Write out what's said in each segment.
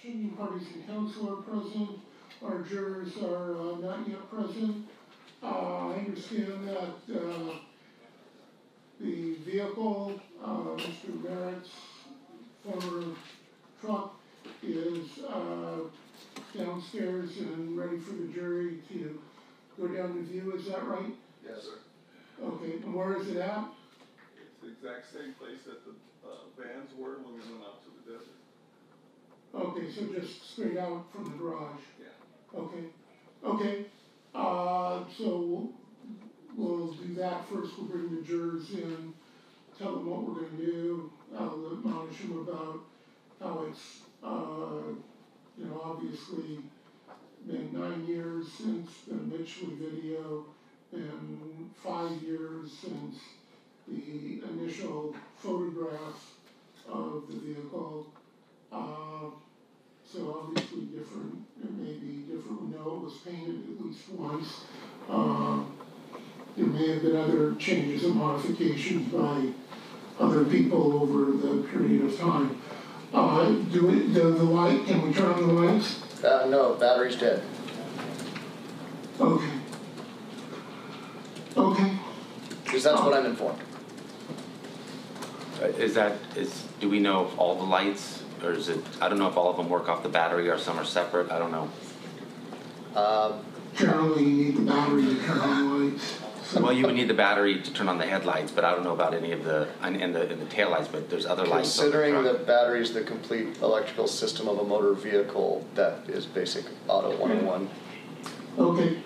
questioning parties and counsel are present. Our jurors are not yet present. I understand that the vehicle, Mr. Merritt's former truck, is downstairs and ready for the jury to go down to view. Is that right? Yes, sir. Okay, and where is it at? It's the exact same place that the vans were when we went out to the desert. Okay, so just straight out from the garage. Yeah. Okay. Okay. So we'll do that first. We'll bring the jurors in, tell them what we're going to do. I'll admonish them about how it's, obviously been 9 years since the Mitchell video and 5 years since the initial photograph of the vehicle. So obviously different, it may be different. We know it was painted at least once. There may have been other changes and modifications by other people over the period of time. The light, can we turn on the lights? No, battery's dead. Okay. Okay. Because that's what I'm informed. Do we know if all the lights, or is it, I don't know if all of them work off the battery or some are separate, I don't know. Generally, you need the battery to turn on the lights. So. Well, you would need the battery to turn on the headlights, but I don't know about any of the, and the taillights, but there's other lights. Considering the battery is the complete electrical system of a motor vehicle, that is basic auto 101. Okay.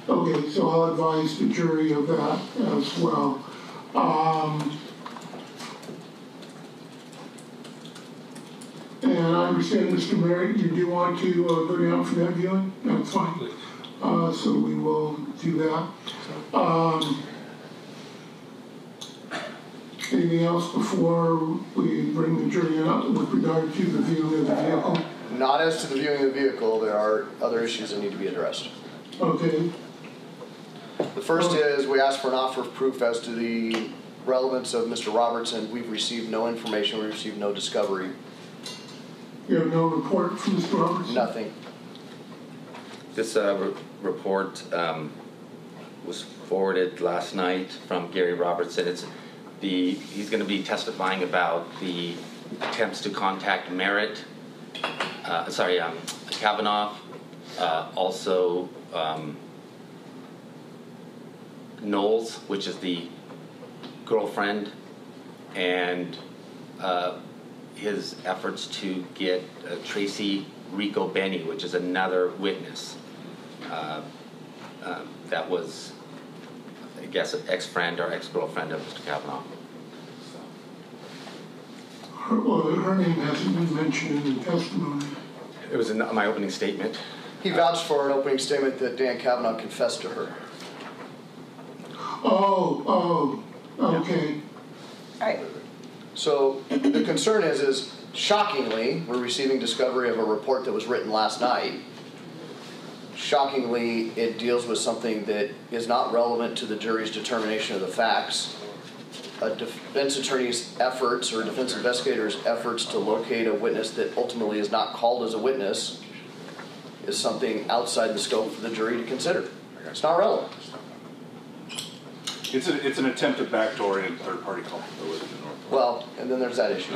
Okay, so I'll advise the jury of that as well. And I understand, Mr. Merritt, you do want to go down for that viewing? That's fine. So we will do that. Anything else before we bring the jury out with regard to the viewing of the vehicle? Not as to the viewing of the vehicle. There are other issues that need to be addressed. Okay. The first is we asked for an offer of proof as to the relevance of Mr. Robertson. We've received no information. We've received no discovery. You have no report from Mr. Robertson? Nothing. This report was forwarded last night from Gary Robertson. He's going to be testifying about the attempts to contact Merritt, Kavanaugh, also Knowles, which is the girlfriend, and his efforts to get Tracy Rico Benny, which is another witness. That was, I guess, an ex-friend or ex-girlfriend of Mr. Kavanaugh. Her name hasn't been mentioned in the testimony. It was in my opening statement. He vouched for an opening statement that Dan Kavanaugh confessed to her. Oh, okay. All right. So the concern is shockingly, we're receiving discovery of a report that was written last night. Shockingly, it deals with something that is not relevant to the jury's determination of the facts. A defense attorney's efforts or defense investigator's efforts to locate a witness that ultimately is not called as a witness is something outside the scope for the jury to consider. It's not relevant. It's an attempt at backdooring and third-party culpability. Well, and then there's that issue.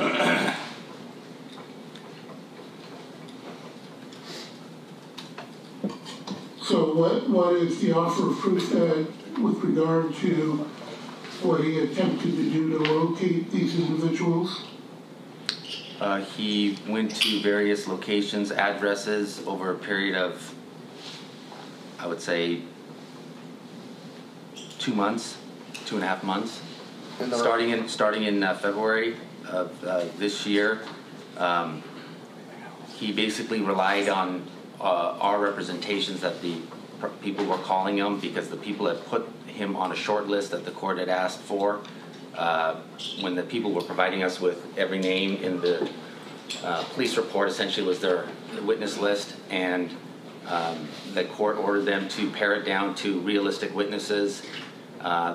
So what is the offer of proof that, with regard to what he attempted to do to locate these individuals? He went to various locations, addresses over a period of, I would say, 2 months, 2.5 months. Starting in February of this year, he basically relied on our representations that the people were calling him because the people had put him on a short list that the court had asked for. When the people were providing us with every name in the police report, essentially was their witness list, and the court ordered them to pare it down to realistic witnesses.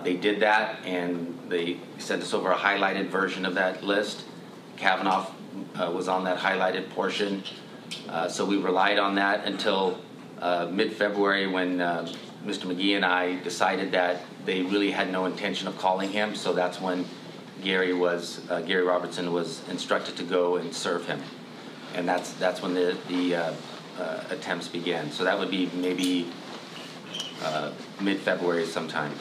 They did that, and they sent us over a highlighted version of that list. Kavanaugh was on that highlighted portion. So we relied on that until mid-February when Mr. McGee and I decided that they really had no intention of calling him. So that's when Gary Robertson was instructed to go and serve him. And that's when the attempts began. So that would be maybe mid-February sometime.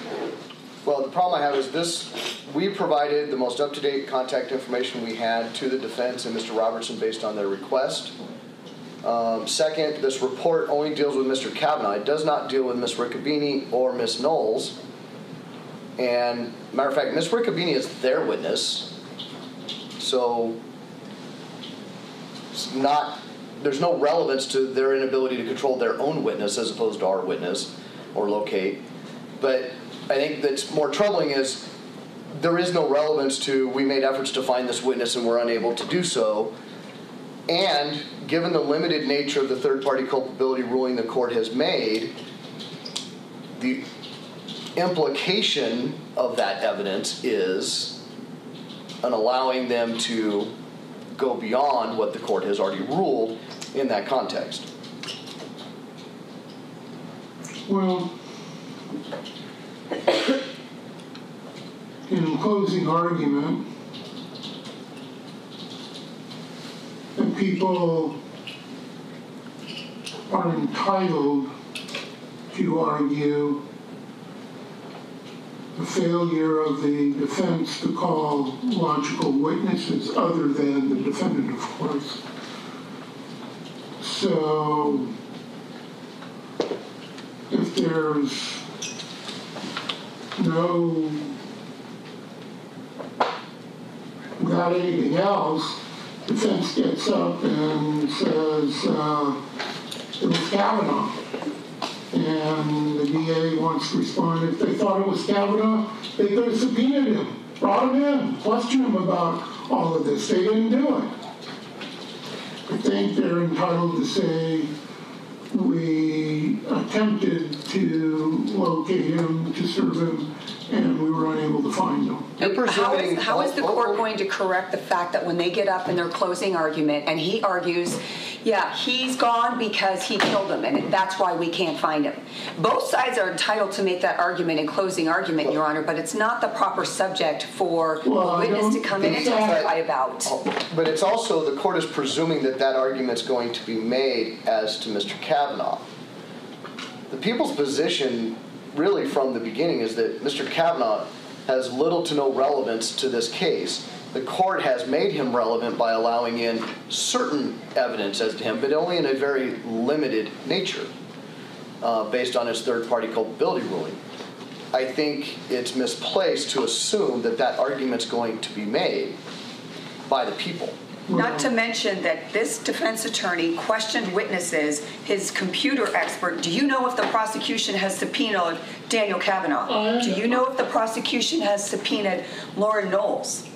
Well, the problem I have is this: we provided the most up-to-date contact information we had to the defense and Mr. Robertson based on their request. Second, this report only deals with Mr. Kavanaugh. It does not deal with Ms. Riccobini or Ms. Knowles. And matter of fact, Ms. Riccobini is their witness, so there's no relevance to their inability to control their own witness as opposed to our witness or locate. But I think that's more troubling is there is no relevance to we made efforts to find this witness and we're unable to do so. And given the limited nature of the third-party culpability ruling the court has made, the implication of that evidence is an allowing them to go beyond what the court has already ruled in that context. Well, in closing argument, the people are entitled to argue the failure of the defense to call logical witnesses other than the defendant, of course. So, if there's no without anything else, defense gets up and says it was Kavanaugh. And the DA wants to respond. If they thought it was Kavanaugh, they could have subpoenaed him, brought him in, questioned him about all of this. They didn't do it. I think they're entitled to say, we attempted to locate him, to serve him, and we were unable to find him. How is the court going to correct the fact that when they get up in their closing argument and he argues, yeah, he's gone because he killed him and that's why we can't find him. Both sides are entitled to make that argument in closing argument, Your Honor, but it's not the proper subject for a witness to come in and testify about. But it's also, the court is presuming that that argument's going to be made as to Mr. Kavanaugh. The people's position really from the beginning is that Mr. Kavanaugh has little to no relevance to this case. The court has made him relevant by allowing in certain evidence as to him, but only in a very limited nature, based on his third-party culpability ruling. I think it's misplaced to assume that that argument's going to be made by the people. Not to mention that this defense attorney questioned witnesses, his computer expert. Do you know if the prosecution has subpoenaed Daniel Kavanaugh? Do you know if the prosecution has subpoenaed Lauren Knowles?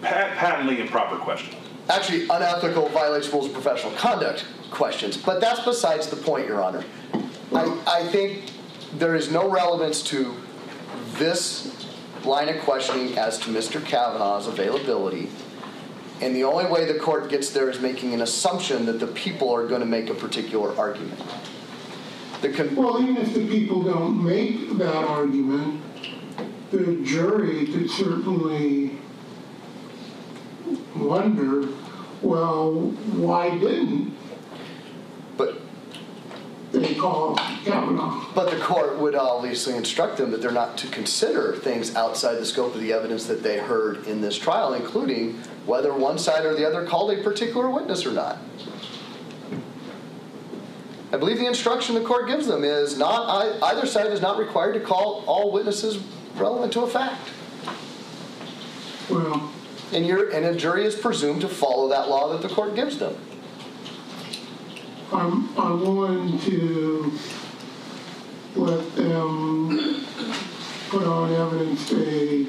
Patently improper question. Actually, unethical, violates rules of professional conduct questions. But that's besides the point, Your Honor. I think there is no relevance to this line of questioning as to Mr. Kavanaugh's availability. And the only way the court gets there is making an assumption that the people are going to make a particular argument. Well, even if the people don't make that argument, the jury could certainly wonder, well, why didn't they call Kavanaugh? But the court would obviously instruct them that they're not to consider things outside the scope of the evidence that they heard in this trial, including whether one side or the other called a particular witness or not. I believe the instruction the court gives them is either side is not required to call all witnesses relevant to a fact. Well, and a jury is presumed to follow that law that the court gives them. I'm willing to let them put on evidence they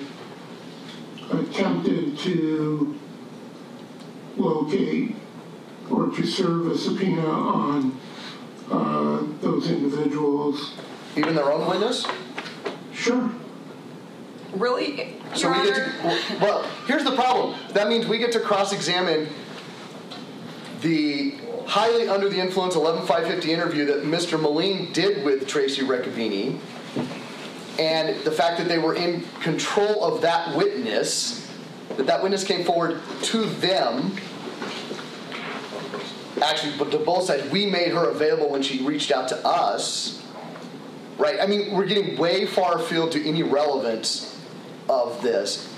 attempted to locate or to serve a subpoena on those individuals. Even their own witness? Sure. Really, So Your we get Honor? to, well, here's the problem. That means we get to cross-examine the highly under the influence 11-550 interview that Mr. Moline did with Tracy Reccavini, and the fact that they were in control of that witness, that witness came forward to them, actually, but to both sides. We made her available when she reached out to us, right? I mean, we're getting way far afield to any relevance of this.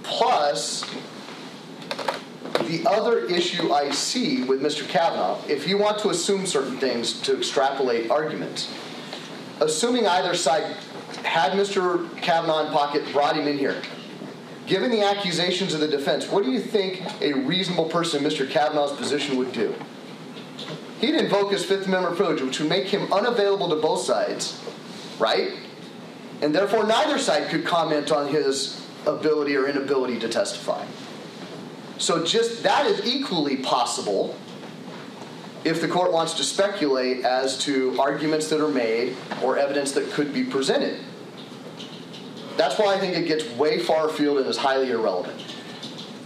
Plus, the other issue I see with Mr. Kavanaugh, if you want to assume certain things to extrapolate arguments, assuming either side had Mr. Kavanaugh in pocket, brought him in here, given the accusations of the defense, what do you think a reasonable person in Mr. Kavanaugh's position would do? He'd invoke his Fifth Amendment privilege, which would make him unavailable to both sides, right? And therefore, neither side could comment on his ability or inability to testify. So just that is equally possible if the court wants to speculate as to arguments that are made or evidence that could be presented. That's why I think it gets way far afield and is highly irrelevant.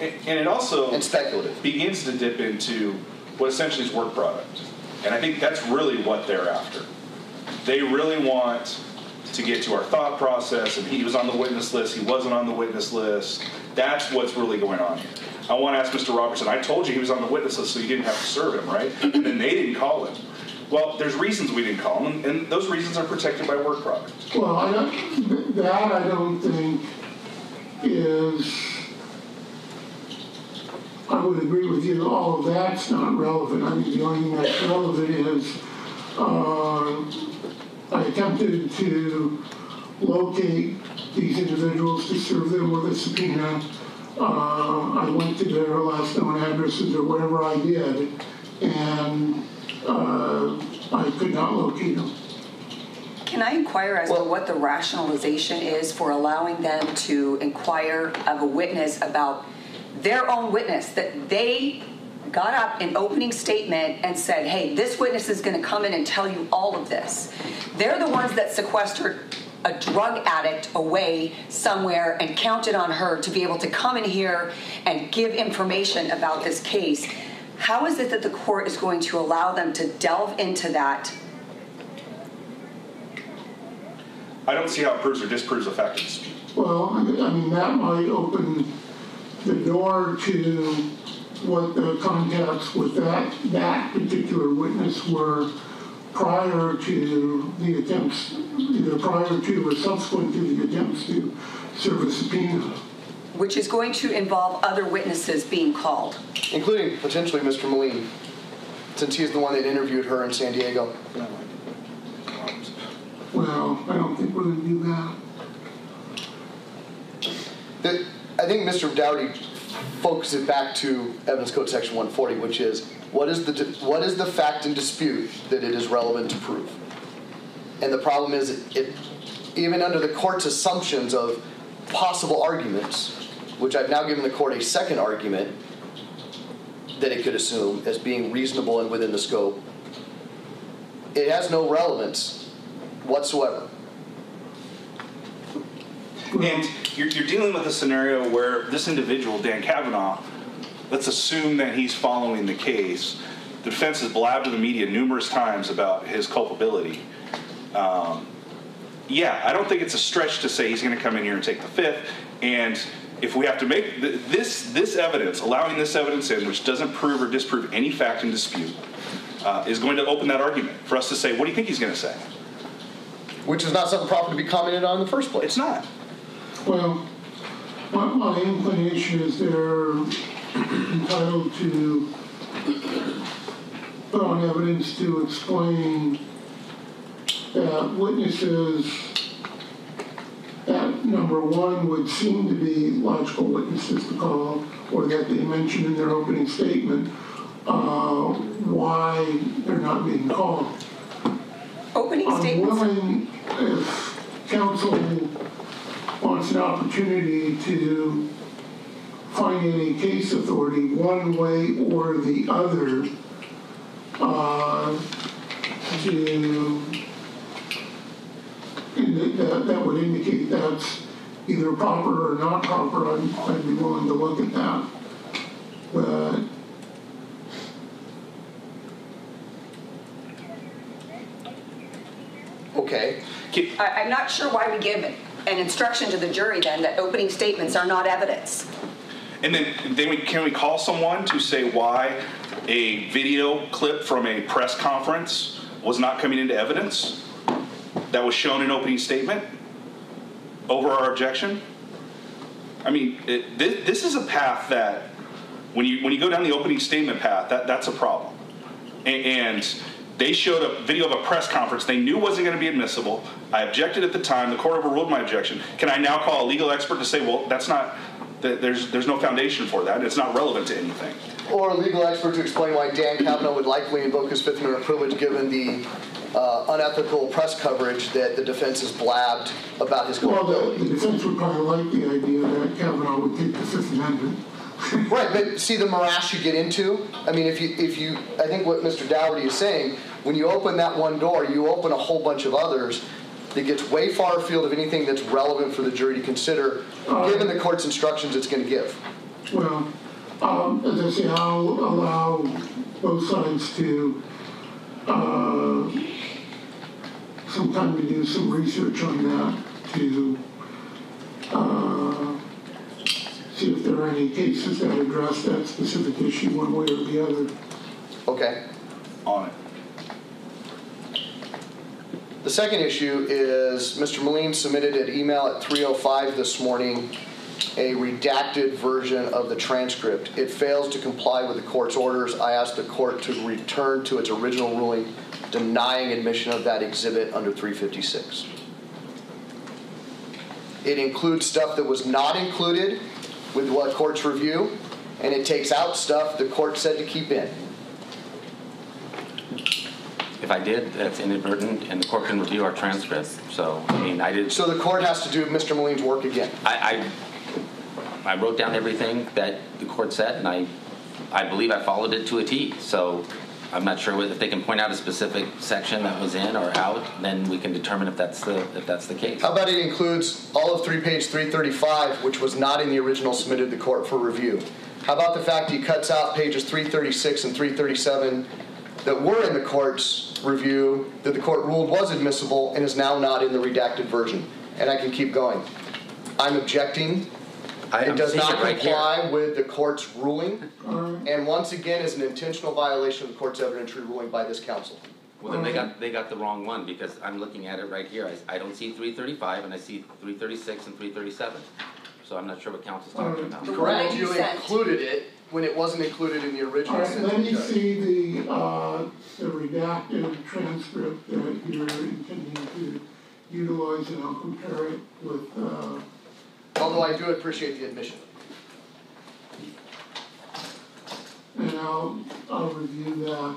And it also and speculative. Begins to dip into what essentially is work product. And I think that's really what they're after. They really want to get to our thought process, and he was on the witness list, he wasn't on the witness list. That's what's really going on here. I want to ask Mr. Robertson, I told you he was on the witness list so you didn't have to serve him, right? And then they didn't call him. Well, there's reasons we didn't call him, and those reasons are protected by work product. Well, I don't think is, I would agree with you, all of that's not relevant. I mean, the only thing that's relevant is I attempted to locate these individuals to serve them with a subpoena. I went to their last known addresses or whatever I did, and I could not locate them. Can I inquire as to what the rationalization is for allowing them to inquire of a witness about their own witness, that they got up in opening statement and said, hey, this witness is going to come in and tell you all of this. They're the ones that sequestered a drug addict away somewhere and counted on her to be able to come in here and give information about this case. How is it that the court is going to allow them to delve into that? I don't see how it proves or disproves a fact of dispute. Well, I mean, that might open the door to what the contacts with that particular witness were prior to the attempts, either prior to or subsequent to the attempts to serve a subpoena. Which is going to involve other witnesses being called. Including potentially Mr. Moline, since he's the one that interviewed her in San Diego. Well, I don't think we're going to do that. I think Mr. Dowdy focuses back to Evidence Code Section 140, which is what is the fact in dispute that it is relevant to prove? And the problem is, even under the court's assumptions of possible arguments, which I've now given the court a second argument that it could assume as being reasonable and within the scope, it has no relevance whatsoever. And you're dealing with a scenario where this individual, Dan Kavanaugh, let's assume that he's following the case. The defense has blabbed to the media numerous times about his culpability. Yeah, I don't think it's a stretch to say he's going to come in here and take the fifth. And if we have to make this evidence, allowing this evidence in, which doesn't prove or disprove any fact in dispute, is going to open that argument for us to say, what do you think he's going to say? Which is not something proper to be commented on in the first place. It's not. Well, my inclination is they're entitled to put on evidence to explain that witnesses that, number one, would seem to be logical witnesses to call, or that they mentioned in their opening statement why they're not being called. Opening statements? I'm willing, if counsel wants an opportunity to find any case authority one way or the other that would indicate that's either proper or not proper, I'd be willing to look at that. But Okay. I'm not sure why we give an instruction to the jury then that opening statements are not evidence. And then can we call someone to say why a video clip from a press conference was not coming into evidence that was shown in opening statement over our objection? I mean, this is a path that when you go down the opening statement path, that's a problem. And they showed a video of a press conference they knew wasn't going to be admissible. I objected at the time. The court overruled my objection. Can I now call a legal expert to say, well, that's not, there's no foundation for that. It's not relevant to anything. Or a legal expert to explain why Dan Kavanaugh would likely invoke his Fifth Amendment privilege given the unethical press coverage that the defense has blabbed about his culpability. Well, the defense would probably like the idea that Kavanaugh would take the Fifth Amendment. Right, but see the morass you get into? I mean, if you, I think what Mr. Dougherty is saying, when you open that one door, you open a whole bunch of others that gets way far afield of anything that's relevant for the jury to consider, given the court's instructions it's going to give. Well, as I say, I'll allow both sides to some time to do some research on that to see if there are any cases that address that specific issue one way or the other. Okay. On it. The second issue is Mr. Moline submitted an email at 3:05 this morning a redacted version of the transcript. It fails to comply with the court's orders. I asked the court to return to its original ruling denying admission of that exhibit under 356. It includes stuff that was not included with what court's review, and it takes out stuff the court said to keep in. If I did, that's inadvertent, and the court can review our transcript. So, I mean, I did. So the court has to do Mr. Moline's work again. I wrote down everything that the court said, and I believe I followed it to a T. So I'm not sure if they can point out a specific section that was in or out. Then we can determine if that's the case. How about it includes all of page 335, which was not in the original submitted to the court for review? How about the fact he cuts out pages 336 and 337 that were in the court's review that the court ruled was admissible and is now not in the redacted version? And I can keep going. I'm objecting. It does not comply with the court's ruling, and once again is an intentional violation of the court's evidentiary ruling by this counsel. Well, then they got the wrong one, because I'm looking at it right here. I don't see 335, and I see 336 and 337. So I'm not sure what counsel's talking about. Correct. You included it when it wasn't included in the original. All right, let me see the redacted transcript that you're intending to utilize, and I'll compare it with. Although I do appreciate the admission. And I'll review that.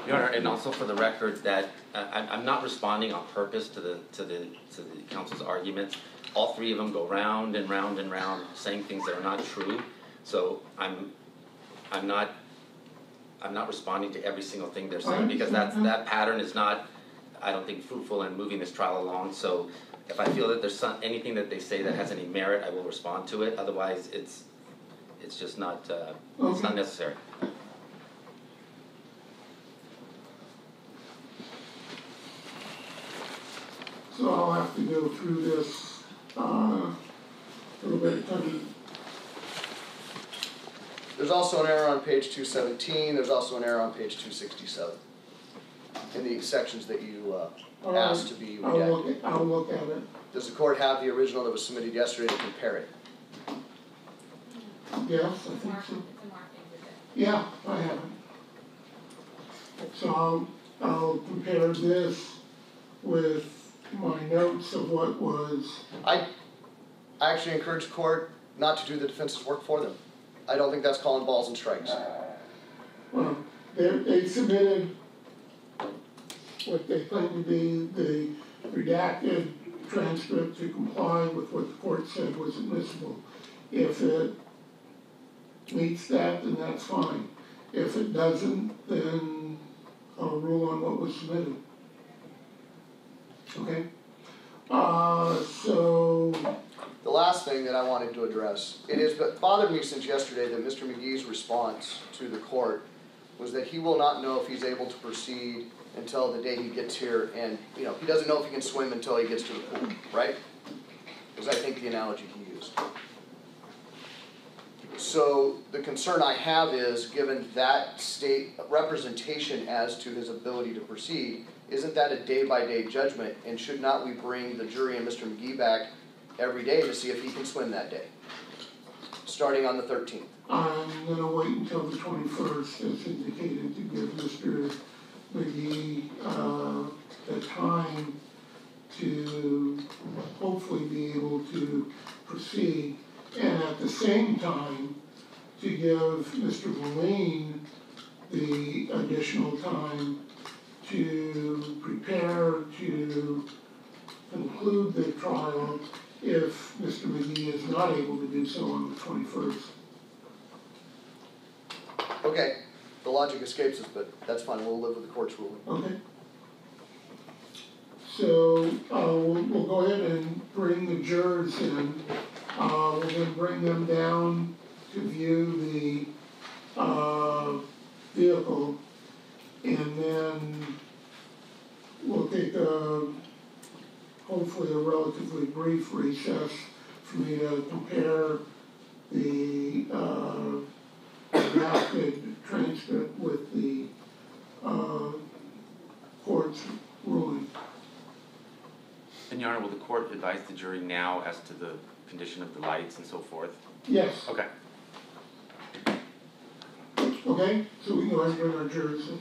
Your Honor, and also for the record that I'm not responding on purpose to the counsel's arguments. All three of them go round and round and round, saying things that are not true. So I'm not responding to every single thing they're saying, because that pattern is not, I don't think, fruitful in moving this trial along. So if I feel that there's anything that they say that has any merit, I will respond to it. Otherwise, it's just not it's not necessary. So I'll have to go through this a little bit of time. There's also an error on page 217. There's also an error on page 267 in the sections that you asked to be redacted. I'll look at it. Does the court have the original that was submitted yesterday to compare it? Yes, I think so. Yeah, I have it. So I'll compare this with my notes of what was. I actually encourage the court not to do the defense's work for them. I don't think that's calling balls and strikes. Well, they submitted what they claim to be the redacted transcript to comply with what the court said was admissible. If it meets that, then that's fine. If it doesn't, then I'll rule on what was submitted. Okay? So, The last thing that I wanted to address, it has bothered me since yesterday that Mr. McGee's response to the court was that he will not know if he's able to proceed until the day he gets here, and, you know, he doesn't know if he can swim until he gets to the pool, right? Was, I think, the analogy he used. So the concern I have is, given that state representation as to his ability to proceed, isn't that a day-by-day judgment, and should not we bring the jury and Mr. McGee back every day to see if he can swim that day, starting on the 13th? I'm gonna wait until the 21st, as indicated, to give Mr. McGee, the time to hopefully be able to proceed, and at the same time, to give Mr. Verlaine the additional time to prepare to conclude the trial if Mr. McGee is not able to do so on the 21st. Okay, the logic escapes us, but that's fine, we'll live with the court's ruling. Okay. So, we'll go ahead and bring the jurors in. We'll then bring them down to view the, vehicle. And then we'll take hopefully a relatively brief recess for me to compare the, drafted transcript with the, court's ruling. And Your Honor, will the court advise the jury now as to the condition of the lights and so forth? Yes. Okay. Okay, so we can go ahead and bring our jurors in.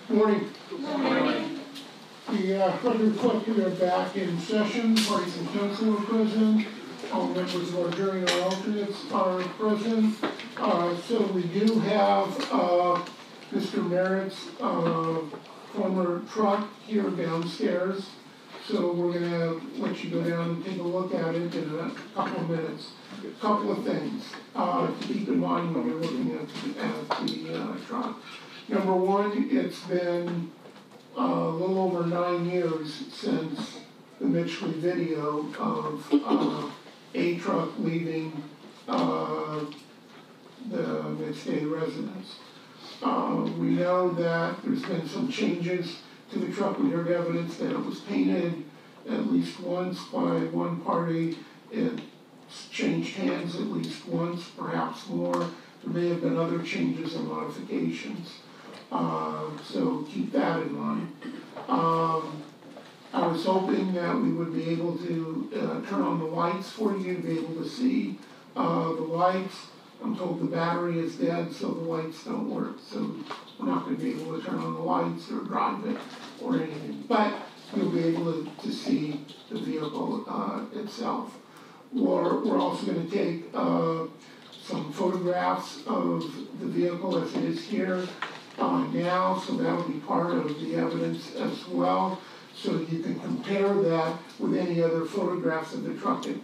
Morning. Good morning. The Federal Court are back in session. Parties and counsel are present. All members of our jury and our alternates are present. So we do have Mr. Merritt's former truck here downstairs. So we're going to let you go down and take a look at it in a couple of minutes. A couple of things to keep in mind when you're looking at the truck. Number one, it's been a little over 9 years since the Mitchley video of a truck leaving the McStay residence. We know that there's been some changes to the truck. We heard evidence that it was painted at least once by one party. It changed hands at least once, perhaps more. There may have been other changes and modifications. So keep that in mind. I was hoping that we would be able to turn on the lights for you to be able to see the lights. I'm told the battery is dead, so the lights don't work. So we're not going to be able to turn on the lights or drive it or anything. But you'll be able to see the vehicle itself. We're also going to take some photographs of the vehicle as it is here now, so that will be part of the evidence as well. So you can compare that with any other photographs of the truck at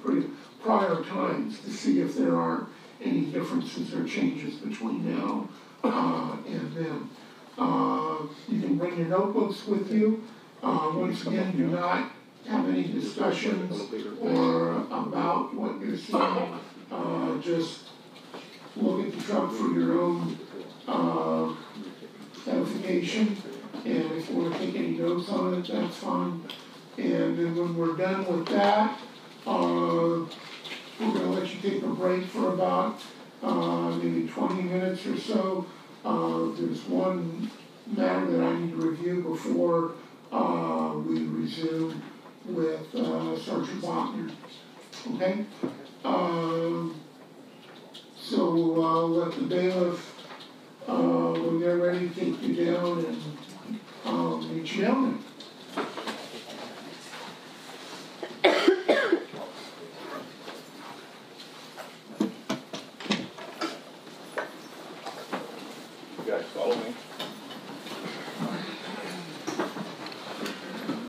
prior times to see if there are any differences or changes between now and then. You can bring your notebooks with you. Once again, do not have any discussions or about what you're seeing. Just look at the truck for your own edification. And if you want to take any notes on it, that's fine. And then when we're done with that, we're going to let you take a break for about maybe 20 minutes or so. There's one matter that I need to review before we resume with Sergeant Bachner. Okay? So let the bailiff, when they're ready, take you down and meet you down there. You guys follow me?